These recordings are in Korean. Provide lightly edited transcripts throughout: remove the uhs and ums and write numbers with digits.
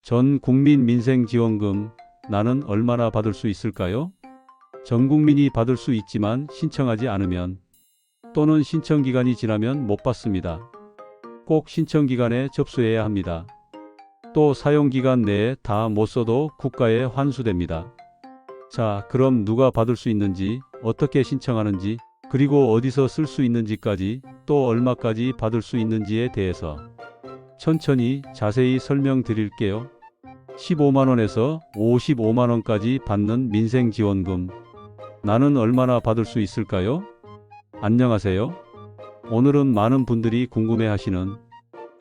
전 국민 민생지원금 나는 얼마나 받을 수 있을까요? 전 국민이 받을 수 있지만 신청하지 않으면 또는 신청 기간이 지나면 못 받습니다. 꼭 신청 기간에 접수해야 합니다. 또 사용 기간 내에 다 못 써도 국가에 환수됩니다. 자, 그럼 누가 받을 수 있는지, 어떻게 신청하는지, 그리고 어디서 쓸 수 있는지까지, 또 얼마까지 받을 수 있는지에 대해서 천천히 자세히 설명드릴게요. 15만원에서 55만원까지 받는 민생지원금. 나는 얼마나 받을 수 있을까요? 안녕하세요. 오늘은 많은 분들이 궁금해하시는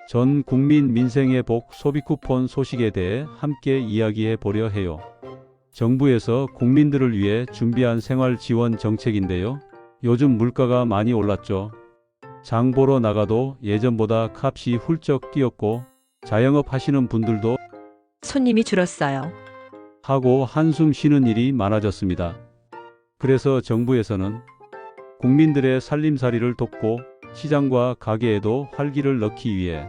전 국민 민생의 복 소비 쿠폰 소식에 대해 함께 이야기해 보려 해요. 정부에서 국민들을 위해 준비한 생활 지원 정책인데요. 요즘 물가가 많이 올랐죠. 장 보러 나가도 예전보다 값이 훌쩍 뛰었고 자영업 하시는 분들도 손님이 줄었어요. 하고 한숨 쉬는 일이 많아졌습니다. 그래서 정부에서는 국민들의 살림살이를 돕고 시장과 가게에도 활기를 넣기 위해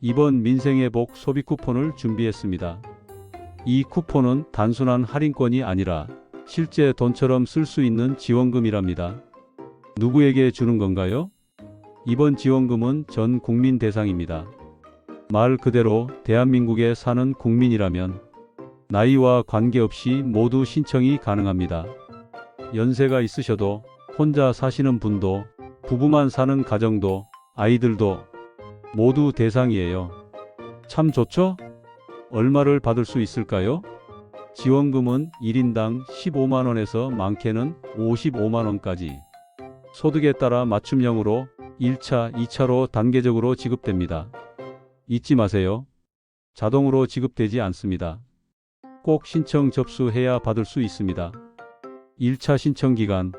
이번 민생의 복 소비 쿠폰을 준비했습니다. 이 쿠폰은 단순한 할인권이 아니라 실제 돈처럼 쓸 수 있는 지원금이랍니다. 누구에게 주는 건가요? 이번 지원금은 전 국민 대상입니다. 말 그대로 대한민국에 사는 국민이라면 나이와 관계없이 모두 신청이 가능합니다. 연세가 있으셔도 혼자 사시는 분도 부부만 사는 가정도 아이들도 모두 대상이에요. 참 좋죠? 얼마를 받을 수 있을까요? 지원금은 1인당 15만원에서 많게는 55만원까지 소득에 따라 맞춤형으로 1차, 2차로 단계적으로 지급됩니다. 잊지 마세요. 자동으로 지급되지 않습니다. 꼭 신청 접수해야 받을 수 있습니다. 1차 신청 기간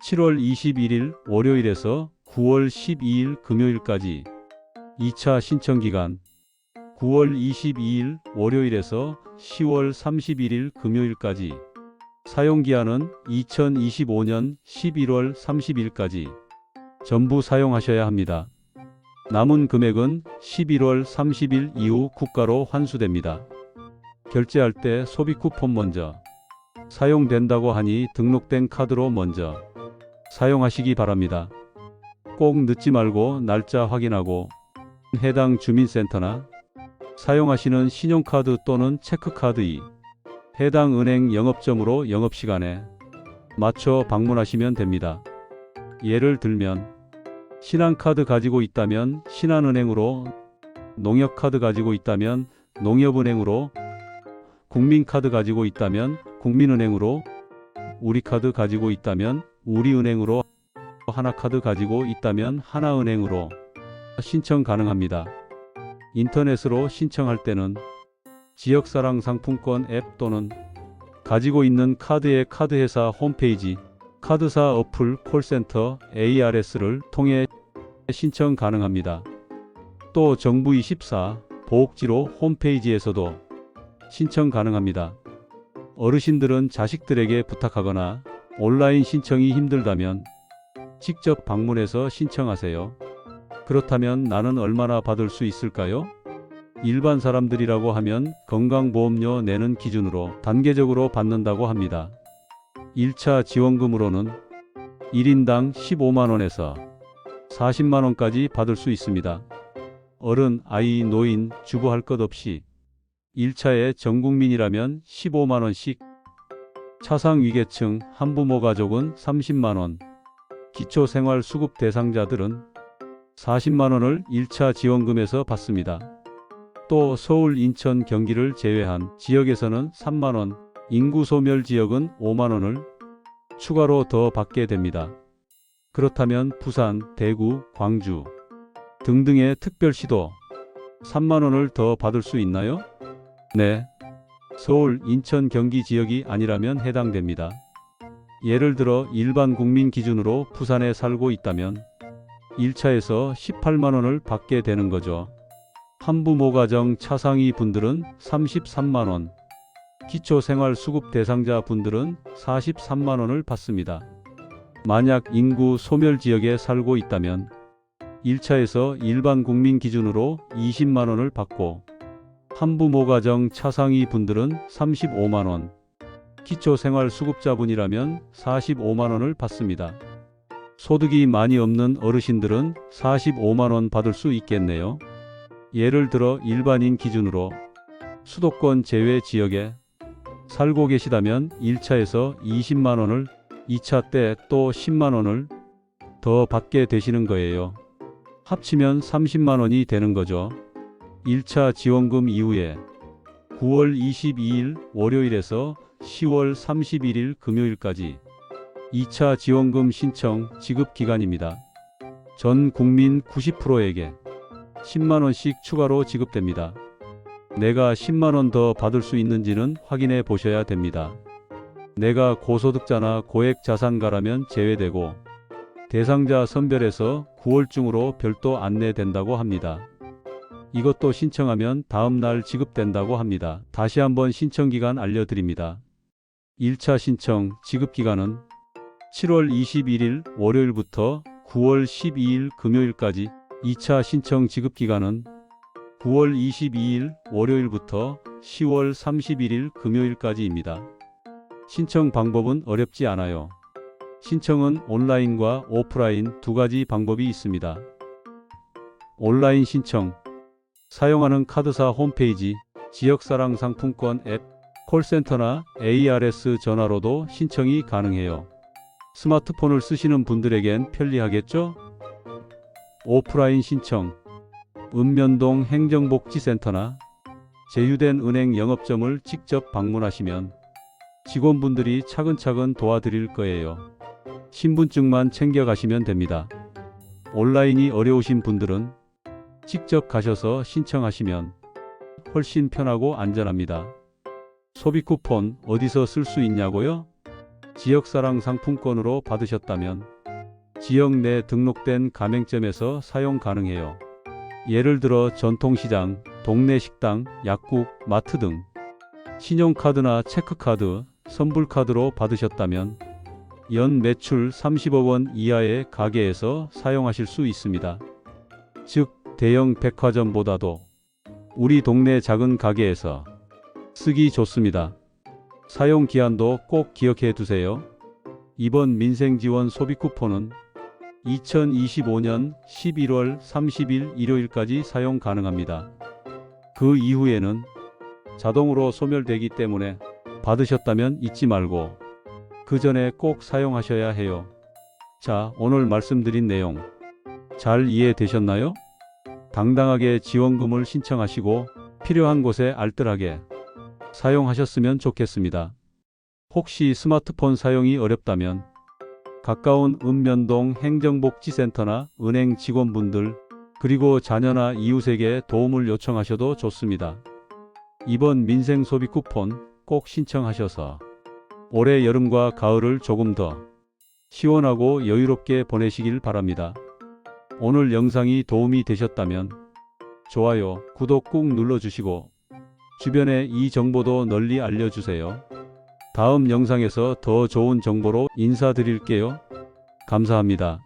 7월 21일 월요일에서 9월 12일 금요일까지. 2차 신청 기간 9월 22일 월요일에서 10월 31일 금요일까지. 사용 기한은 2025년 11월 30일까지. 전부 사용하셔야 합니다. 남은 금액은 11월 30일 이후 국가로 환수됩니다. 결제할 때 소비 쿠폰 먼저 사용된다고 하니 등록된 카드로 먼저 사용하시기 바랍니다. 꼭 늦지 말고 날짜 확인하고 해당 주민센터나 사용하시는 신용카드 또는 체크카드 해당 은행 영업점으로 영업시간에 맞춰 방문하시면 됩니다. 예를 들면 신한카드 가지고 있다면 신한은행으로, 농협카드 가지고 있다면 농협은행으로, 국민카드 가지고 있다면 국민은행으로, 우리카드 가지고 있다면 우리은행으로, 하나카드 가지고 있다면 하나은행으로 신청 가능합니다. 인터넷으로 신청할 때는 지역사랑 상품권 앱 또는 가지고 있는 카드의 카드회사 홈페이지, 카드사 어플 콜센터 ARS를 통해 신청 가능합니다. 또 정부24 보옥지로 홈페이지에서도 신청 가능합니다. 어르신들은 자식들에게 부탁하거나 온라인 신청이 힘들다면 직접 방문해서 신청하세요. 그렇다면 나는 얼마나 받을 수 있을까요? 일반 사람들이라고 하면 건강보험료 내는 기준으로 단계적으로 받는다고 합니다. 1차 지원금으로는 1인당 15만원에서 40만원까지 받을 수 있습니다. 어른, 아이, 노인, 주부 할 것 없이 1차에 전국민이라면 15만원씩, 차상위계층, 한부모 가족은 30만원, 기초생활수급 대상자들은 40만원을 1차 지원금에서 받습니다. 또 서울, 인천, 경기를 제외한 지역에서는 3만원, 인구 소멸 지역은 5만원을 추가로 더 받게 됩니다. 그렇다면 부산, 대구, 광주 등등의 특별시도 3만원을 더 받을 수 있나요? 네. 서울, 인천, 경기 지역이 아니라면 해당됩니다. 예를 들어 일반 국민 기준으로 부산에 살고 있다면 1차에서 18만원을 받게 되는 거죠. 한부모 가정 차상위 분들은 33만원, 기초생활수급 대상자 분들은 43만원을 받습니다. 만약 인구 소멸 지역에 살고 있다면 1차에서 일반 국민 기준으로 20만원을 받고 한부모가정 차상위 분들은 35만 원, 기초생활수급자분이라면 45만 원을 받습니다. 소득이 많이 없는 어르신들은 45만 원 받을 수 있겠네요. 예를 들어 일반인 기준으로 수도권 제외 지역에 살고 계시다면 1차에서 20만 원을, 2차 때 또 10만 원을 더 받게 되시는 거예요. 합치면 30만 원이 되는 거죠. 1차 지원금 이후에 9월 22일 월요일에서 10월 31일 금요일까지 2차 지원금 신청 지급 기간입니다. 전 국민 90%에게 10만 원씩 추가로 지급됩니다. 내가 10만 원 더 받을 수 있는지는 확인해 보셔야 됩니다. 내가 고소득자나 고액 자산가라면 제외되고 대상자 선별해서 9월 중으로 별도 안내된다고 합니다. 이것도 신청하면 다음 날 지급된다고 합니다. 다시 한번 신청 기간 알려드립니다. 1차 신청 지급 기간은 7월 21일 월요일부터 9월 12일 금요일까지, 2차 신청 지급 기간은 9월 22일 월요일부터 10월 31일 금요일까지입니다. 신청 방법은 어렵지 않아요. 신청은 온라인과 오프라인 두 가지 방법이 있습니다. 온라인 신청, 사용하는 카드사 홈페이지, 지역사랑 상품권 앱, 콜센터나 ARS 전화로도 신청이 가능해요. 스마트폰을 쓰시는 분들에겐 편리하겠죠? 오프라인 신청, 읍면동 행정복지센터나 제휴된 은행 영업점을 직접 방문하시면 직원분들이 차근차근 도와드릴 거예요. 신분증만 챙겨가시면 됩니다. 온라인이 어려우신 분들은 직접 가셔서 신청하시면 훨씬 편하고 안전합니다. 소비 쿠폰 어디서 쓸 수 있냐고요? 지역사랑 상품권으로 받으셨다면 지역 내 등록된 가맹점에서 사용 가능해요. 예를 들어 전통시장, 동네 식당, 약국, 마트 등 신용카드나 체크카드, 선불카드로 받으셨다면 연 매출 30억 원 이하의 가게에서 사용하실 수 있습니다. 즉 대형 백화점보다도 우리 동네 작은 가게에서 쓰기 좋습니다. 사용 기한도 꼭 기억해 두세요. 이번 민생지원 소비 쿠폰은 2025년 11월 30일 일요일까지 사용 가능합니다. 그 이후에는 자동으로 소멸되기 때문에 받으셨다면 잊지 말고 그 전에 꼭 사용하셔야 해요. 자, 오늘 말씀드린 내용 잘 이해되셨나요? 당당하게 지원금을 신청하시고 필요한 곳에 알뜰하게 사용하셨으면 좋겠습니다. 혹시 스마트폰 사용이 어렵다면 가까운 읍면동 행정복지센터나 은행 직원분들, 그리고 자녀나 이웃에게 도움을 요청하셔도 좋습니다. 이번 민생 소비 쿠폰 꼭 신청하셔서 올해 여름과 가을을 조금 더 시원하고 여유롭게 보내시길 바랍니다. 오늘 영상이 도움이 되셨다면 좋아요, 구독 꾹 눌러주시고 주변에 이 정보도 널리 알려주세요. 다음 영상에서 더 좋은 정보로 인사드릴게요. 감사합니다.